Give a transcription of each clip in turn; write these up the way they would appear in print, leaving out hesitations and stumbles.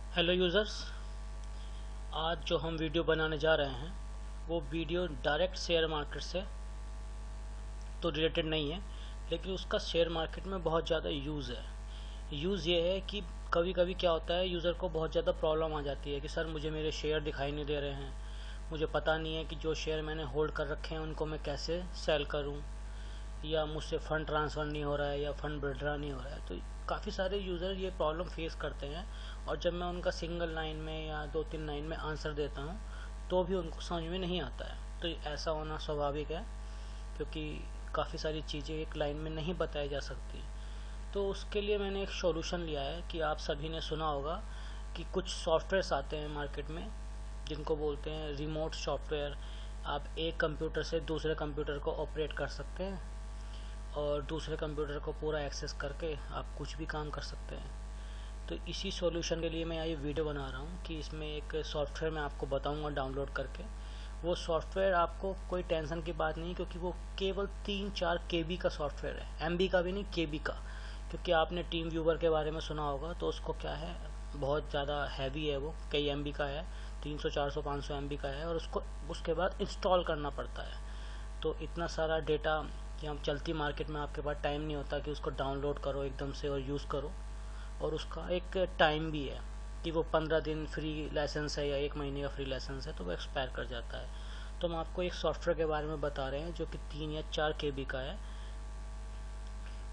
Hello users, आज जो हम वीडियो बनाने जा रहे हैं वो वीडियो डायरेक्ट शेयर मार्केट से तो रिलेटेड नहीं है, लेकिन उसका शेयर मार्केट में बहुत ज़्यादा यूज़ है। यूज़ ये है कि कभी कभी क्या होता है, यूज़र को बहुत ज़्यादा प्रॉब्लम आ जाती है कि सर मुझे मेरे शेयर दिखाई नहीं दे रहे हैं, मुझे पता नहीं है कि जो शेयर मैंने होल्ड कर रखे हैं उनको मैं कैसे सेल करूं, या मुझसे फ़ंड ट्रांसफ़र नहीं हो रहा है या फ़ंड विड्रॉ नहीं हो रहा है। तो काफ़ी सारे यूज़र ये प्रॉब्लम फेस करते हैं, और जब मैं उनका सिंगल लाइन में या 2-3 लाइन में आंसर देता हूँ तो भी उनको समझ में नहीं आता है। तो ऐसा होना स्वाभाविक है, क्योंकि काफ़ी सारी चीज़ें एक लाइन में नहीं बताई जा सकती। तो उसके लिए मैंने एक सॉल्यूशन लिया है कि आप सभी ने सुना होगा कि कुछ सॉफ्टवेयर्स आते हैं मार्केट में जिनको बोलते हैं रिमोट सॉफ्टवेयर। आप एक कंप्यूटर से दूसरे कंप्यूटर को ऑपरेट कर सकते हैं और दूसरे कंप्यूटर को पूरा एक्सेस करके आप कुछ भी काम कर सकते हैं। तो इसी सॉल्यूशन के लिए मैं ये वीडियो बना रहा हूँ कि इसमें एक सॉफ्टवेयर मैं आपको बताऊँगा डाउनलोड करके। वो सॉफ्टवेयर आपको कोई टेंशन की बात नहीं, क्योंकि वो केवल 3-4 KB का सॉफ्टवेयर है, MB का भी नहीं, KB का। क्योंकि आपने टीम व्यूवर के बारे में सुना होगा, तो उसको क्या है, बहुत ज़्यादा हैवी है, वो कई MB का है, 300 400 500 MB का है, और उसको उसके बाद इंस्टॉल करना पड़ता है। तो इतना सारा डेटा कि हम चलती मार्केट में आपके पास टाइम नहीं होता कि उसको डाउनलोड करो एकदम से और यूज़ करो। और उसका एक टाइम भी है कि वो 15 दिन फ्री लाइसेंस है या 1 महीने का फ्री लाइसेंस है, तो वो एक्सपायर कर जाता है। तो हम आपको एक सॉफ्टवेयर के बारे में बता रहे हैं जो कि 3 या 4 KB का है।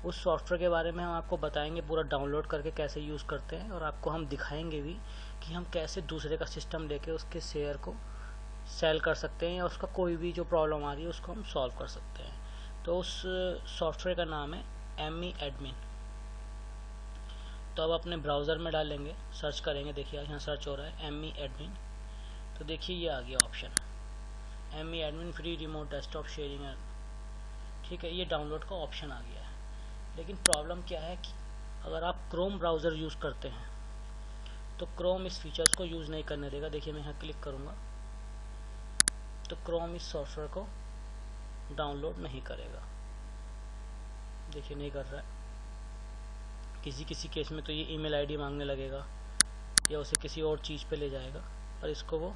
उस सॉफ्टवेयर के बारे में हम आपको बताएंगे पूरा डाउनलोड करके कैसे यूज़ करते हैं, और आपको हम दिखाएंगे भी कि हम कैसे दूसरे का सिस्टम लेके उसके शेयर को सेल कर सकते हैं, या उसका कोई भी जो प्रॉब्लम आ रही है उसको हम सॉल्व कर सकते हैं। तो उस सॉफ्टवेयर का नाम है ME एडमिन। तो अब अपने ब्राउज़र में डालेंगे, सर्च करेंगे, देखिए यहाँ सर्च हो रहा है ME एडमिन। तो देखिए ये आ गया option, ME admin free remote desktop sharing. ठीक है, ये डाउनलोड का ऑप्शन आ गया है। लेकिन प्रॉब्लम क्या है कि अगर आप क्रोम ब्राउज़र यूज़ करते हैं तो क्रोम इस फीचर्स को यूज़ नहीं करने देगा। देखिए मैं यहाँ क्लिक करूँगा तो क्रोम इस सॉफ्टवेयर को डाउनलोड नहीं करेगा। देखिए नहीं कर रहा है। किसी किसी केस में तो ये ईमेल आईडी मांगने लगेगा या उसे किसी और चीज़ पे ले जाएगा, और इसको वो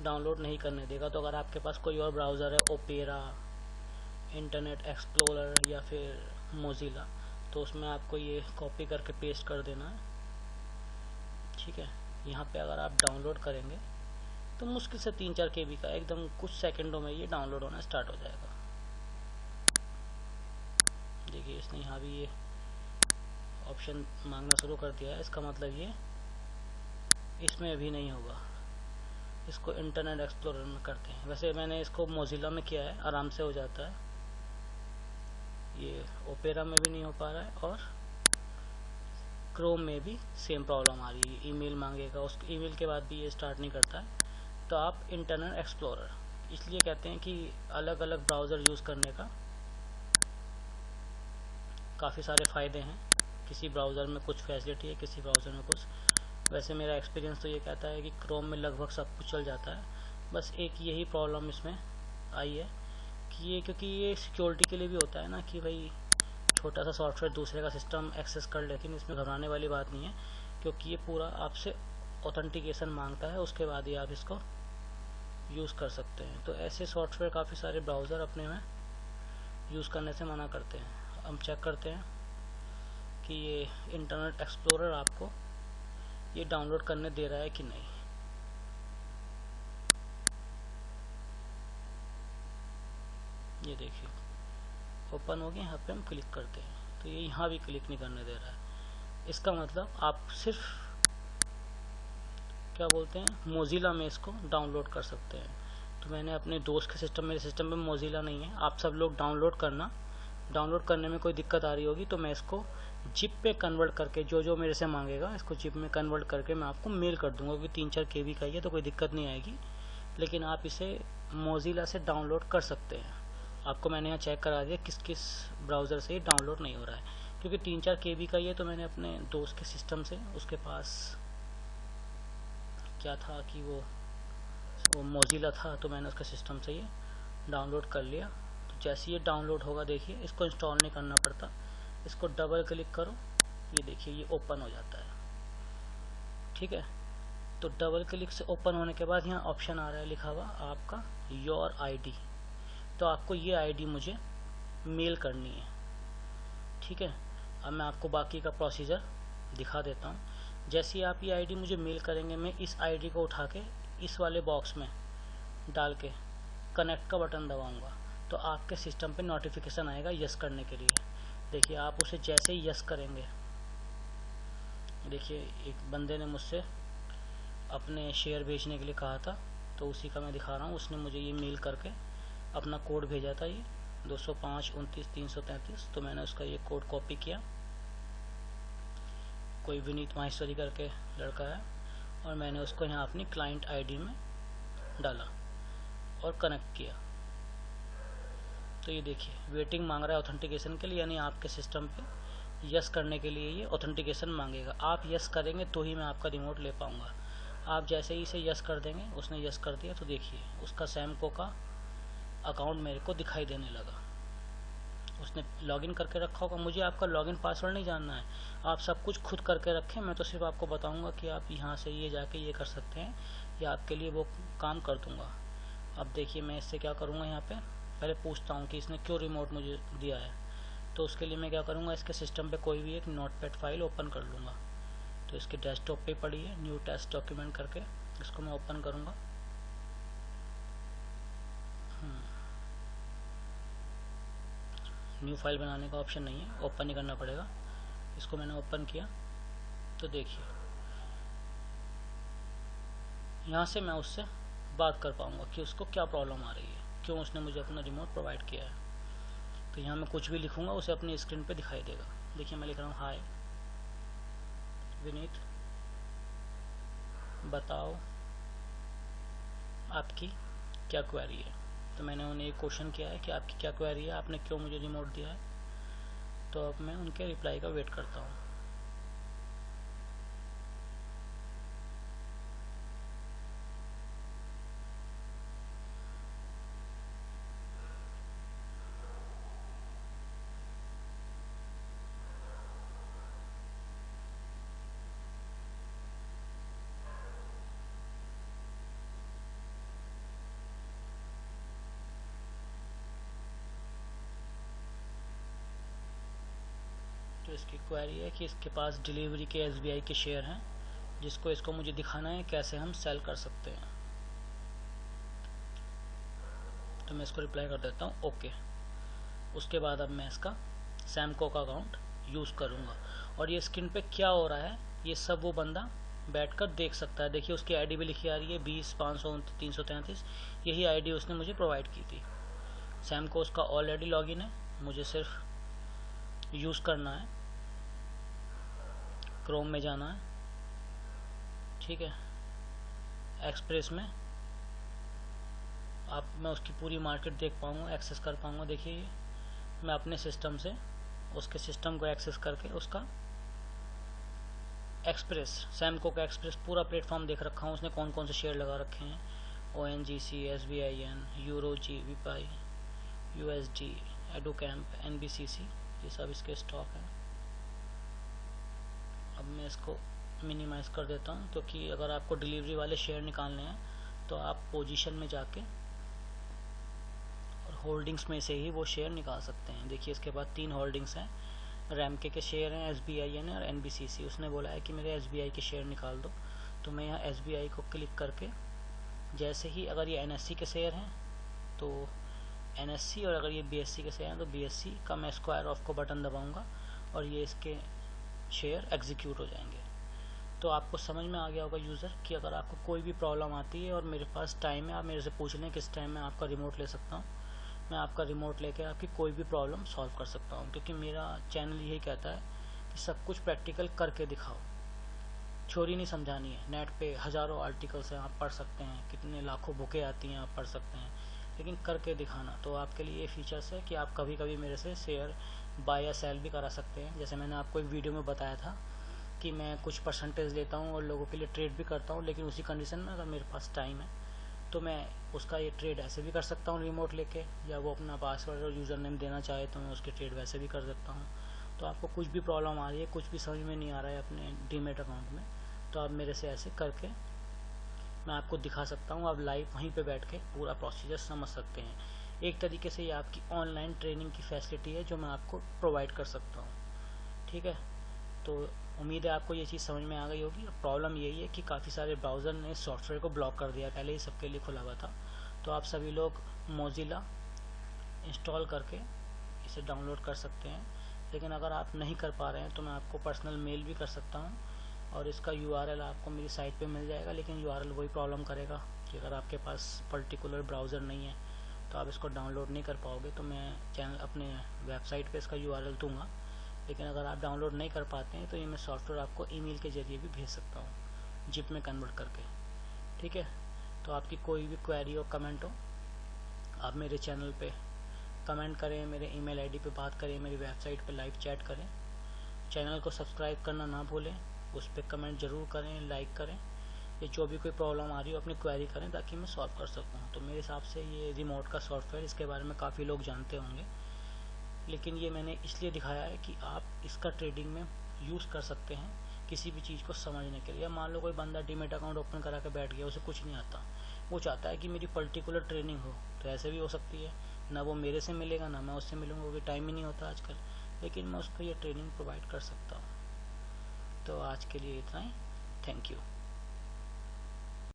डाउनलोड नहीं करने देगा। तो अगर आपके पास कोई और ब्राउज़र है, ओपेरा, इंटरनेट एक्सप्लोरर या फिर मोजिला, तो उसमें आपको ये कॉपी करके पेस्ट कर देना है। ठीक है, यहाँ पे अगर आप डाउनलोड करेंगे तो मुश्किल से 3-4 KB का एकदम कुछ सेकंडों में ये डाउनलोड होना स्टार्ट हो जाएगा। देखिए इसने यहाँ भी ये ऑप्शन मांगना शुरू कर दिया है, इसका मतलब ये इसमें अभी नहीं होगा। इसको इंटरनेट एक्सप्लोरर में करते हैं। वैसे मैंने इसको मोजिला में किया है, आराम से हो जाता है। ये ओपेरा में भी नहीं हो पा रहा है, और क्रोम में भी सेम प्रॉब्लम आ रही है। ईमेल मांगेगा, उस ईमेल के बाद भी ये स्टार्ट नहीं करता है। तो आप इंटरनेट एक्सप्लोरर, इसलिए कहते हैं कि अलग अलग ब्राउज़र यूज़ करने का काफ़ी सारे फ़ायदे हैं। किसी ब्राउज़र में कुछ फैसिलिटी है, किसी ब्राउज़र में कुछ। वैसे मेरा एक्सपीरियंस तो ये कहता है कि क्रोम में लगभग सब कुछ चल जाता है। बस एक यही प्रॉब्लम इसमें आई है कि ये, क्योंकि ये सिक्योरिटी के लिए भी होता है ना, कि भाई छोटा सा सॉफ्टवेयर दूसरे का सिस्टम एक्सेस कर, लेकिन इसमें घबराने वाली बात नहीं है, क्योंकि ये पूरा आपसे ऑथेंटिकेशन मांगता है, उसके बाद ही आप इसको यूज़ कर सकते हैं। तो ऐसे सॉफ्टवेयर काफ़ी सारे ब्राउज़र अपने में यूज़ करने से मना करते हैं। हम चेक करते हैं कि ये इंटरनेट एक्सप्लोरर आपको ये डाउनलोड करने दे रहा है कि नहीं। ये देखिए ओपन हो गया, यहाँ पे हम क्लिक करते हैं तो ये यहाँ भी क्लिक नहीं करने दे रहा है। इसका मतलब आप सिर्फ क्या बोलते हैं, मोजिला में इसको डाउनलोड कर सकते हैं। तो मैंने अपने दोस्त के सिस्टम, मेरे सिस्टम में मोजिला नहीं है। आप सब लोग डाउनलोड करना, डाउनलोड करने में कोई दिक्कत आ रही होगी तो मैं इसको जिप पे कन्वर्ट करके, जो जो मेरे से मांगेगा इसको जिप में कन्वर्ट करके मैं आपको मेल कर दूंगा, क्योंकि 3-4 KB का ही है तो कोई दिक्कत नहीं आएगी। लेकिन आप इसे मोजिला से डाउनलोड कर सकते हैं। आपको मैंने यहाँ चेक करा दिया किस किस ब्राउज़र से डाउनलोड नहीं हो रहा है, क्योंकि 3-4 KB का ही है। तो मैंने अपने दोस्त के सिस्टम से, उसके पास क्या था कि वो मोजिला था, तो मैंने उसके सिस्टम से ये डाउनलोड कर लिया। तो जैसे ये डाउनलोड होगा, देखिए इसको इंस्टॉल नहीं करना पड़ता, इसको डबल क्लिक करो, ये देखिए ये ओपन हो जाता है। ठीक है। तो डबल क्लिक से ओपन होने के बाद यहाँ ऑप्शन आ रहा है लिखा हुआ आपका योर आईडी। तो आपको ये आईडी मुझे मेल करनी है, ठीक है। अब मैं आपको बाकी का प्रोसीजर दिखा देता हूँ। जैसे ही आप ये आईडी मुझे मेल करेंगे, मैं इस आईडी को उठा के इस वाले बॉक्स में डाल के कनेक्ट का बटन दबाऊंगा, तो आपके सिस्टम पे नोटिफिकेशन आएगा यस करने के लिए। देखिए आप उसे जैसे ही यस करेंगे, देखिए एक बंदे ने मुझसे अपने शेयर बेचने के लिए कहा था, तो उसी का मैं दिखा रहा हूँ। उसने मुझे ये मेल करके अपना कोड भेजा था, ये 205-29-333। तो मैंने उसका ये कोड कॉपी किया, कोई विनीत माहेश्वरी करके लड़का है, और मैंने उसको यहाँ अपनी क्लाइंट आईडी में डाला और कनेक्ट किया। तो ये देखिए वेटिंग मांग रहा है ऑथेंटिकेशन के लिए, यानी आपके सिस्टम पे यस करने के लिए ये ऑथेंटिकेशन मांगेगा। आप यस करेंगे तो ही मैं आपका रिमोट ले पाऊँगा। आप जैसे ही इसे यस कर देंगे, उसने यस कर दिया, तो देखिए उसका सैमको का अकाउंट मेरे को दिखाई देने लगा। उसने लॉगिन करके रखा होगा। मुझे आपका लॉगिन पासवर्ड नहीं जानना है, आप सब कुछ खुद करके रखें। मैं तो सिर्फ आपको बताऊंगा कि आप यहाँ से ये जाके ये कर सकते हैं, या आपके लिए वो काम कर दूंगा। अब देखिए मैं इससे क्या करूँगा, यहाँ पे पहले पूछता हूँ कि इसने क्यों रिमोट मुझे दिया है। तो उसके लिए मैं क्या करूँगा, इसके सिस्टम पे कोई भी एक नोटपैड फाइल ओपन कर लूँगा। तो इसके डेस्कटॉप पे पड़ी है न्यू टेस्ट डॉक्यूमेंट करके, इसको मैं ओपन करूँगा। न्यू फाइल बनाने का ऑप्शन नहीं है, ओपन ही करना पड़ेगा। इसको मैंने ओपन किया, तो देखिए यहाँ से मैं उससे बात कर पाऊँगा कि उसको क्या प्रॉब्लम आ रही है, क्यों उसने मुझे अपना रिमोट प्रोवाइड किया है। तो यहाँ मैं कुछ भी लिखूँगा, उसे अपनी स्क्रीन पे दिखाई देगा। देखिए मैं लिख रहा हूँ, हाय विनीत, बताओ आपकी क्या क्वेरी है। तो मैंने उन्हें एक क्वेश्चन किया है कि आपकी क्या क्वेरी है, आपने क्यों मुझे रिमोट दिया है। तो अब मैं उनके रिप्लाई का वेट करता हूँ। तो इसकी क्वेरी है कि इसके पास डिलीवरी के SBI के शेयर हैं, जिसको इसको मुझे दिखाना है कैसे हम सेल कर सकते हैं। तो मैं इसको रिप्लाई कर देता हूँ ओके। उसके बाद अब मैं इसका सैमको का अकाउंट यूज़ करूँगा, और ये स्क्रीन पे क्या हो रहा है ये सब वो बंदा बैठकर देख सकता है। देखिए उसकी आईडी भी लिखी आ रही है 20-529-333, यही आईडी उसने मुझे प्रोवाइड की थी। सैमको उसका ऑलरेडी लॉगिन है, मुझे सिर्फ यूज़ करना है। क्रोम में जाना है, ठीक है। एक्सप्रेस में आप मैं उसकी पूरी मार्केट देख पाऊँगा, एक्सेस कर पाऊँगा। देखिए मैं अपने सिस्टम से उसके सिस्टम को एक्सेस करके उसका एक्सप्रेस, सैमको का एक्सप्रेस पूरा प्लेटफॉर्म देख रखा हूँ। उसने कौन कौन से शेयर लगा रखे हैं, ONGC, SBIN, यूरोजी, विपाई, USD, एडोकैम्प, NBCC, ये सब इसके स्टॉक हैं। अब मैं इसको मिनिमाइज़ कर देता हूँ, क्योंकि अगर आपको डिलीवरी वाले शेयर निकालने हैं तो आप पोजीशन में जाके और होल्डिंग्स में से ही वो शेयर निकाल सकते हैं। देखिए इसके बाद 3 होल्डिंग्स हैं, रैमके के शेयर हैं, SBIN और NBCC। उसने बोला है कि मेरे SBI के शेयर निकाल दो। तो मैं यहाँ SBI को क्लिक करके, जैसे ही अगर ये NSE के शेयर हैं तो NSE, और अगर ये BSC के शेयर हैं तो BSC का मैं स्क्वायर ऑफ को बटन दबाऊँगा और ये इसके शेयर एग्जीक्यूट हो जाएंगे। तो आपको समझ में आ गया होगा यूज़र कि अगर आपको कोई भी प्रॉब्लम आती है और मेरे पास टाइम है, आप मेरे से पूछ लें किस टाइम में आपका रिमोट ले सकता हूँ। मैं आपका रिमोट लेके आपकी कोई भी प्रॉब्लम सॉल्व कर सकता हूँ, क्योंकि मेरा चैनल यही कहता है कि सब कुछ प्रैक्टिकल करके दिखाओ, थ्योरी नहीं समझानी है। नेट पे हज़ारों आर्टिकल्स हैं, आप पढ़ सकते हैं, कितने लाखों बुकें आती हैं, आप पढ़ सकते हैं, लेकिन करके दिखाना। तो आपके लिए ये फीचर्स है कि आप कभी कभी मेरे से शेयर बाय या सेल भी करा सकते हैं। जैसे मैंने आपको एक वीडियो में बताया था कि मैं कुछ परसेंटेज लेता हूँ और लोगों के लिए ट्रेड भी करता हूँ, लेकिन उसी कंडीशन में अगर मेरे पास टाइम है तो मैं उसका ये ट्रेड ऐसे भी कर सकता हूँ रिमोट लेके, या वो अपना पासवर्ड और यूज़र नेम देना चाहे तो मैं उसके ट्रेड वैसे भी कर सकता हूँ। तो आपको कुछ भी प्रॉब्लम आ रही है, कुछ भी समझ में नहीं आ रहा है अपने डीमेट अकाउंट में, तो आप मेरे से ऐसे करके मैं आपको दिखा सकता हूँ, आप लाइव वहीं पे बैठ के पूरा प्रोसीजर समझ सकते हैं। एक तरीके से ये आपकी ऑनलाइन ट्रेनिंग की फैसिलिटी है जो मैं आपको प्रोवाइड कर सकता हूँ। ठीक है, तो उम्मीद है आपको ये चीज़ समझ में आ गई होगी। प्रॉब्लम यही है कि काफ़ी सारे ब्राउज़र ने सॉफ्टवेयर को ब्लॉक कर दिया, पहले ही सबके लिए खुला हुआ था। तो आप सभी लोग मोज़िला इंस्टॉल करके इसे डाउनलोड कर सकते हैं, लेकिन अगर आप नहीं कर पा रहे हैं तो मैं आपको पर्सनल मेल भी कर सकता हूँ और इसका URL आपको मेरी साइट पे मिल जाएगा। लेकिन URL वही प्रॉब्लम करेगा कि अगर आपके पास पर्टिकुलर ब्राउज़र नहीं है तो आप इसको डाउनलोड नहीं कर पाओगे। तो मैं चैनल अपने वेबसाइट पे इसका URL दूंगा, लेकिन अगर आप डाउनलोड नहीं कर पाते हैं तो ये मैं सॉफ्टवेयर आपको ईमेल के ज़रिए भी भेज सकता हूँ, जिप में कन्वर्ट करके। ठीक है, तो आपकी कोई भी क्वेरी हो, कमेंट हो, आप मेरे चैनल पे कमेंट करें, मेरे ईमेल आईडी पे बात करें, मेरी वेबसाइट पे लाइव चैट करें। चैनल को सब्सक्राइब करना ना भूलें, उस पर कमेंट ज़रूर करें, लाइक करें। ये जो भी कोई प्रॉब्लम आ रही हो अपनी क्वेरी करें ताकि मैं सॉल्व कर सकूँ। तो मेरे हिसाब से ये रिमोट का सॉफ्टवेयर, इसके बारे में काफ़ी लोग जानते होंगे, लेकिन ये मैंने इसलिए दिखाया है कि आप इसका ट्रेडिंग में यूज़ कर सकते हैं किसी भी चीज़ को समझने के लिए। मान लो कोई बंदा डीमेट अकाउंट ओपन करा के बैठ गया, उसे कुछ नहीं आता, वो चाहता है कि मेरी पर्टिकुलर ट्रेनिंग हो, तो ऐसे भी हो सकती है। ना वो मेरे से मिलेगा ना मैं उससे मिलूँगा, क्योंकि टाइम ही नहीं होता आजकल, लेकिन मैं उसको ये ट्रेनिंग प्रोवाइड कर सकता हूँ। तो आज के लिए इतना ही, थैंक यू।